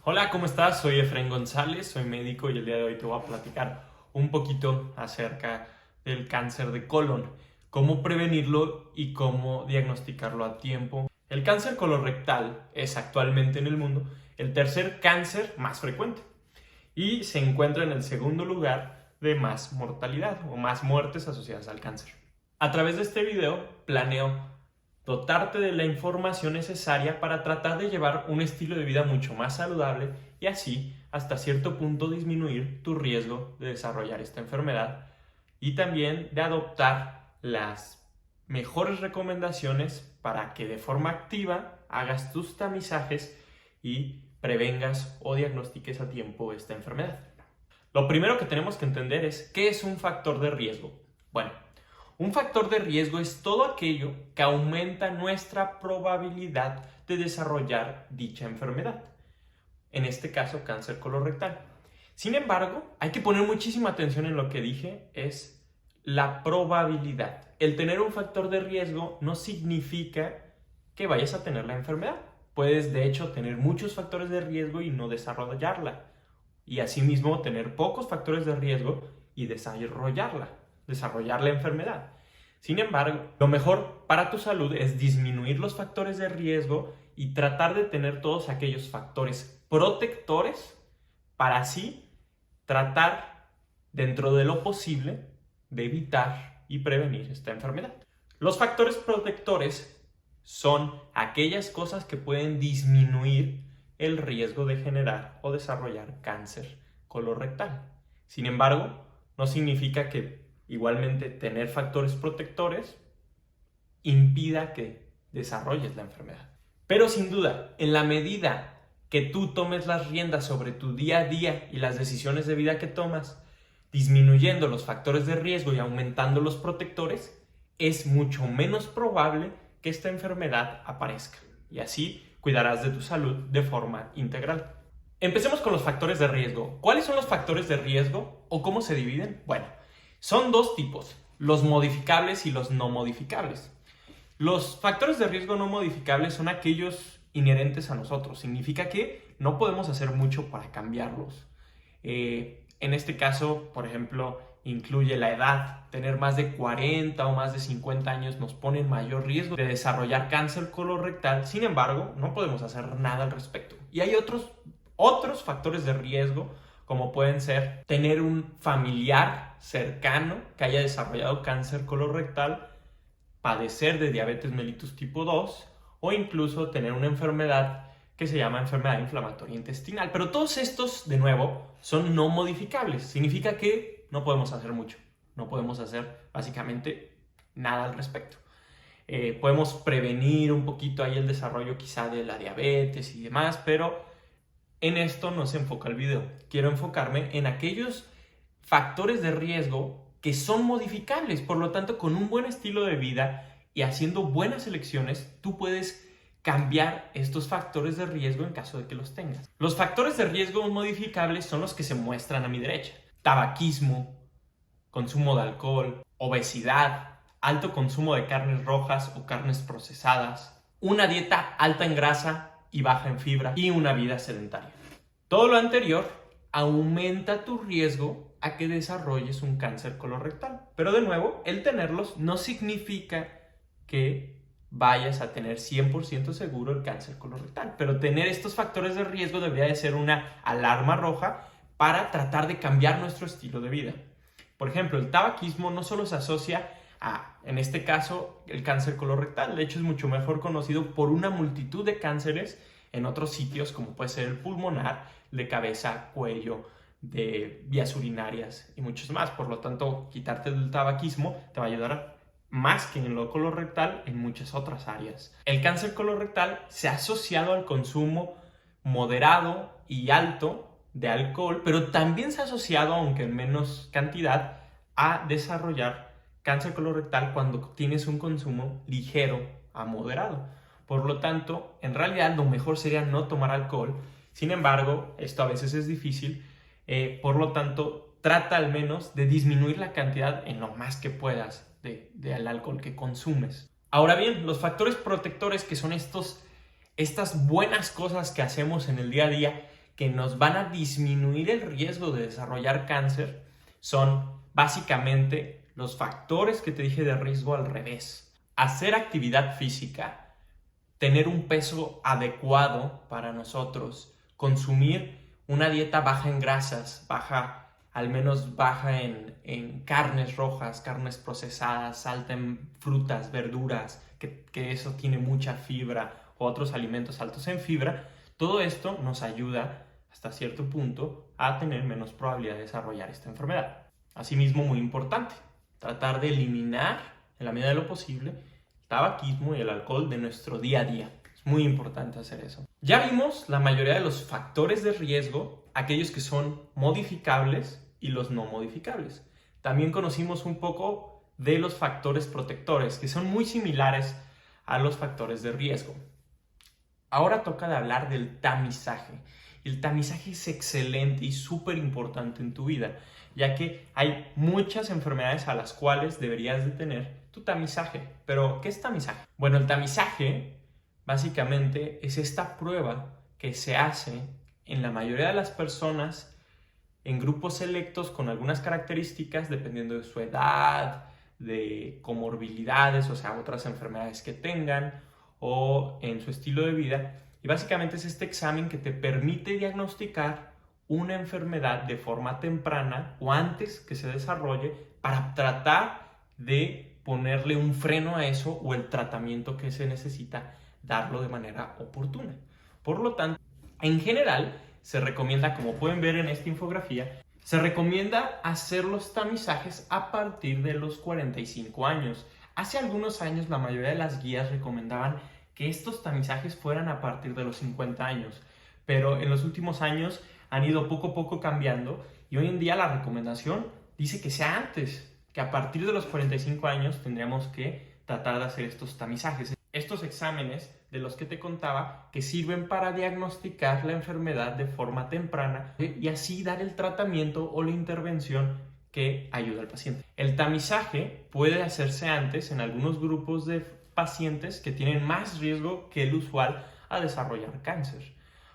Hola, ¿cómo estás? Soy Efraín González, soy médico y el día de hoy te voy a platicar un poquito acerca del cáncer de colon, cómo prevenirlo y cómo diagnosticarlo a tiempo. El cáncer colorectal es actualmente en el mundo el tercer cáncer más frecuente y se encuentra en el segundo lugar de más mortalidad o más muertes asociadas al cáncer. A través de este video planeo dotarte de la información necesaria para tratar de llevar un estilo de vida mucho más saludable y así hasta cierto punto disminuir tu riesgo de desarrollar esta enfermedad y también de adoptar las mejores recomendaciones para que de forma activa hagas tus tamizajes y prevengas o diagnostiques a tiempo esta enfermedad. Lo primero que tenemos que entender es ¿qué es un factor de riesgo? Bueno, un factor de riesgo es todo aquello que aumenta nuestra probabilidad de desarrollar dicha enfermedad. En este caso, cáncer colorectal. Sin embargo, hay que poner muchísima atención en lo que dije, es la probabilidad. El tener un factor de riesgo no significa que vayas a tener la enfermedad. Puedes, de hecho, tener muchos factores de riesgo y no desarrollarla. Y asimismo, tener pocos factores de riesgo y desarrollar la enfermedad. Sin embargo, lo mejor para tu salud es disminuir los factores de riesgo y tratar de tener todos aquellos factores protectores para así tratar, dentro de lo posible, de evitar y prevenir esta enfermedad. Los factores protectores son aquellas cosas que pueden disminuir el riesgo de generar o desarrollar cáncer colorectal. Sin embargo, no significa que igualmente tener factores protectores impida que desarrolles la enfermedad. Pero sin duda, en la medida que tú tomes las riendas sobre tu día a día y las decisiones de vida que tomas, disminuyendo los factores de riesgo y aumentando los protectores, es mucho menos probable que esta enfermedad aparezca. Y así cuidarás de tu salud de forma integral. Empecemos con los factores de riesgo. ¿Cuáles son los factores de riesgo o cómo se dividen? Bueno, son dos tipos, los modificables y los no modificables. Los factores de riesgo no modificables son aquellos inherentes a nosotros. Significa que no podemos hacer mucho para cambiarlos. En este caso, por ejemplo, incluye la edad. Tener más de 40 o más de 50 años nos pone en mayor riesgo de desarrollar cáncer colorectal. Sin embargo, no podemos hacer nada al respecto. Y hay otros factores de riesgo, como pueden ser tener un familiar cercano que haya desarrollado cáncer colorectal, padecer de diabetes mellitus tipo 2 o incluso tener una enfermedad que se llama enfermedad inflamatoria intestinal. Pero todos estos, de nuevo, son no modificables. Significa que no podemos hacer mucho. No podemos hacer básicamente nada al respecto. Podemos prevenir un poquito ahí el desarrollo quizá de la diabetes y demás, pero en esto no se enfoca el video. Quiero enfocarme en aquellos factores de riesgo que son modificables. Por lo tanto, con un buen estilo de vida y haciendo buenas elecciones, tú puedes cambiar estos factores de riesgo en caso de que los tengas. Los factores de riesgo modificables son los que se muestran a mi derecha. Tabaquismo, consumo de alcohol, obesidad, alto consumo de carnes rojas o carnes procesadas, una dieta alta en grasa y baja en fibra y una vida sedentaria. Todo lo anterior aumenta tu riesgo a que desarrolles un cáncer colorectal. Pero de nuevo, el tenerlos no significa que vayas a tener 100% seguro el cáncer colorectal. Pero tener estos factores de riesgo debería de ser una alarma roja para tratar de cambiar nuestro estilo de vida. Por ejemplo, el tabaquismo no solo se asocia a, en este caso, el cáncer colorectal. De hecho, es mucho mejor conocido por una multitud de cánceres en otros sitios, como puede ser el pulmonar, de cabeza, cuello, de vías urinarias y muchos más. Por lo tanto, quitarte del tabaquismo te va a ayudar más que en lo colorectal en muchas otras áreas. El cáncer colorectal se ha asociado al consumo moderado y alto de alcohol, pero también se ha asociado, aunque en menos cantidad, a desarrollar cáncer colorectal cuando tienes un consumo ligero a moderado. Por lo tanto, en realidad lo mejor sería no tomar alcohol. Sin embargo, esto a veces es difícil. Por lo tanto, trata al menos de disminuir la cantidad en lo más que puedas del alcohol que consumes. Ahora bien, los factores protectores, que son estas buenas cosas que hacemos en el día a día que nos van a disminuir el riesgo de desarrollar cáncer son básicamente los factores que te dije de riesgo al revés. Hacer actividad física, tener un peso adecuado para nosotros, consumir una dieta baja en grasas, al menos baja en carnes rojas, carnes procesadas, alta en frutas, verduras, que eso tiene mucha fibra, o otros alimentos altos en fibra. Todo esto nos ayuda hasta cierto punto a tener menos probabilidad de desarrollar esta enfermedad. Asimismo, muy importante, tratar de eliminar en la medida de lo posible el tabaquismo y el alcohol de nuestro día a día. Es muy importante hacer eso. Ya vimos la mayoría de los factores de riesgo, aquellos que son modificables y los no modificables. También conocimos un poco de los factores protectores, que son muy similares a los factores de riesgo. Ahora toca de hablar del tamizaje. El tamizaje es excelente y súper importante en tu vida, ya que hay muchas enfermedades a las cuales deberías de tener tu tamizaje. Pero, ¿qué es tamizaje? Bueno, el tamizaje básicamente es esta prueba que se hace en la mayoría de las personas en grupos selectos con algunas características dependiendo de su edad, de comorbilidades, o sea, otras enfermedades que tengan o en su estilo de vida. Y básicamente es este examen que te permite diagnosticar una enfermedad de forma temprana o antes que se desarrolle para tratar de ponerle un freno a eso o el tratamiento que se necesita darlo de manera oportuna. Por lo tanto, en general, se recomienda, como pueden ver en esta infografía, se recomienda hacer los tamizajes a partir de los 45 años. Hace algunos años la mayoría de las guías recomendaban que estos tamizajes fueran a partir de los 50 años, pero en los últimos años han ido poco a poco cambiando y hoy en día la recomendación dice que sea antes, que a partir de los 45 años tendríamos que tratar de hacer estos tamizajes. Estos exámenes de los que te contaba que sirven para diagnosticar la enfermedad de forma temprana y así dar el tratamiento o la intervención que ayuda al paciente. El tamizaje puede hacerse antes en algunos grupos de pacientes que tienen más riesgo que el usual a desarrollar cáncer,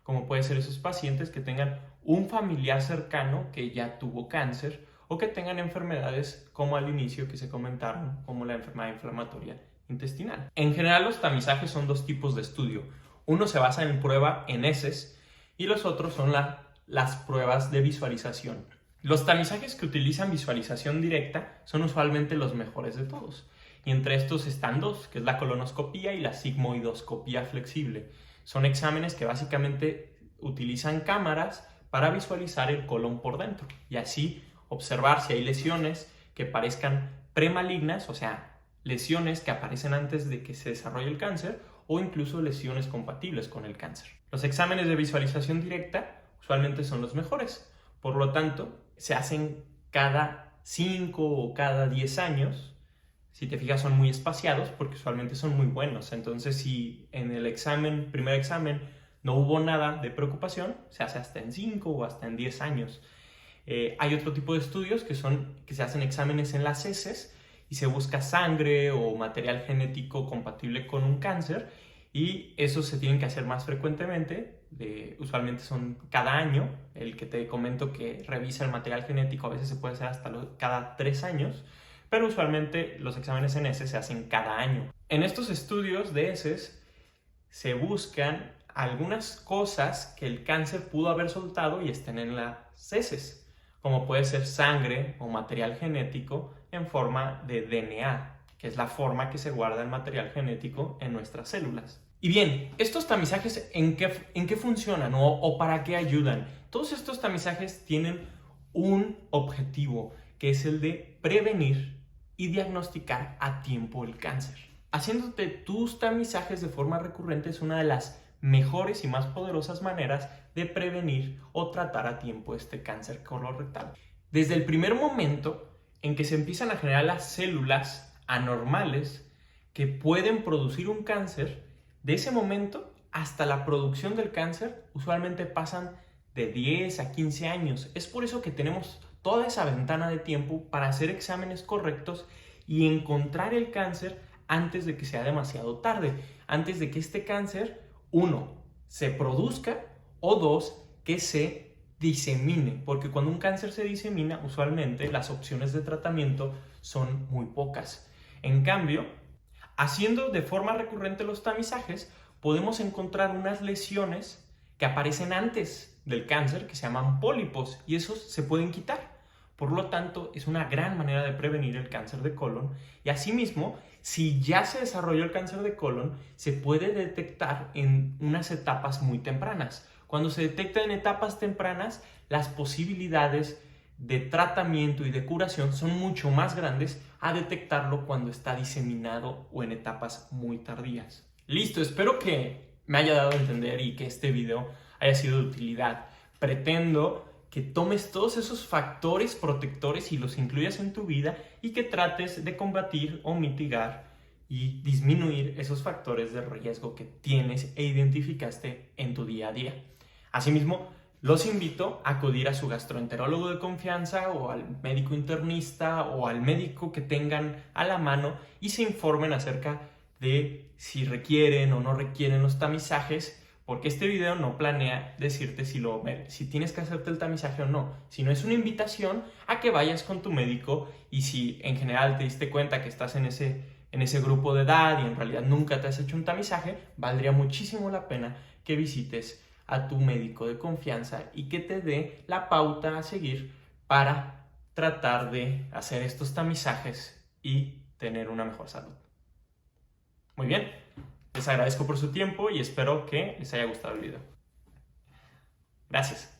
como puede ser esos pacientes que tengan un familiar cercano que ya tuvo cáncer o que tengan enfermedades como al inicio que se comentaron, como la enfermedad inflamatoria intestinal. En general, los tamizajes son dos tipos de estudio. Uno se basa en prueba en heces y los otros son las pruebas de visualización. Los tamizajes que utilizan visualización directa son usualmente los mejores de todos. Y entre estos están dos, que es la colonoscopía y la sigmoidoscopía flexible. Son exámenes que básicamente utilizan cámaras para visualizar el colon por dentro y así observar si hay lesiones que parezcan premalignas, o sea, lesiones que aparecen antes de que se desarrolle el cáncer o incluso lesiones compatibles con el cáncer. Los exámenes de visualización directa usualmente son los mejores, por lo tanto se hacen cada 5 o cada 10 años. Si te fijas, son muy espaciados porque usualmente son muy buenos. Entonces, si en el primer examen no hubo nada de preocupación, se hace hasta en 5 o hasta en 10 años. Hay otro tipo de estudios que se hacen exámenes en las heces y se busca sangre o material genético compatible con un cáncer y esos se tienen que hacer más frecuentemente, usualmente son cada año. El que te comento que revisa el material genético a veces se puede hacer hasta cada 3 años, pero usualmente los exámenes en heces se hacen cada año. En estos estudios de heces se buscan algunas cosas que el cáncer pudo haber soltado y estén en las heces, como puede ser sangre o material genético en forma de DNA, que es la forma que se guarda el material genético en nuestras células. Y bien, estos tamizajes, ¿en qué funcionan o para qué ayudan? Todos estos tamizajes tienen un objetivo, que es el de prevenir y diagnosticar a tiempo el cáncer. Haciéndote tus tamizajes de forma recurrente es una de las mejores y más poderosas maneras de prevenir o tratar a tiempo este cáncer colorectal. Desde el primer momento en que se empiezan a generar las células anormales que pueden producir un cáncer, de ese momento hasta la producción del cáncer usualmente pasan de 10 a 15 años. Es por eso que tenemos toda esa ventana de tiempo para hacer exámenes correctos y encontrar el cáncer antes de que sea demasiado tarde, antes de que este cáncer, 1, se produzca o 2, que se disemine, porque cuando un cáncer se disemina, usualmente las opciones de tratamiento son muy pocas. En cambio, haciendo de forma recurrente los tamizajes, podemos encontrar unas lesiones que aparecen antes del cáncer, que se llaman pólipos, y esos se pueden quitar. Por lo tanto, es una gran manera de prevenir el cáncer de colon. Y asimismo, si ya se desarrolló el cáncer de colon, se puede detectar en unas etapas muy tempranas. Cuando se detecta en etapas tempranas, las posibilidades de tratamiento y de curación son mucho más grandes a detectarlo cuando está diseminado o en etapas muy tardías. Listo, espero que me haya dado a entender y que este video haya sido de utilidad. Pretendo que tomes todos esos factores protectores y los incluyas en tu vida y que trates de combatir o mitigar y disminuir esos factores de riesgo que tienes e identificaste en tu día a día. Asimismo, los invito a acudir a su gastroenterólogo de confianza o al médico internista o al médico que tengan a la mano y se informen acerca de si requieren o no requieren los tamizajes, porque este video no planea decirte si tienes que hacerte el tamizaje o no, sino es una invitación a que vayas con tu médico y si en general te diste cuenta que estás en ese grupo de edad y en realidad nunca te has hecho un tamizaje, valdría muchísimo la pena que visites a tu médico de confianza y que te dé la pauta a seguir para tratar de hacer estos tamizajes y tener una mejor salud. Muy bien, les agradezco por su tiempo y espero que les haya gustado el video. Gracias.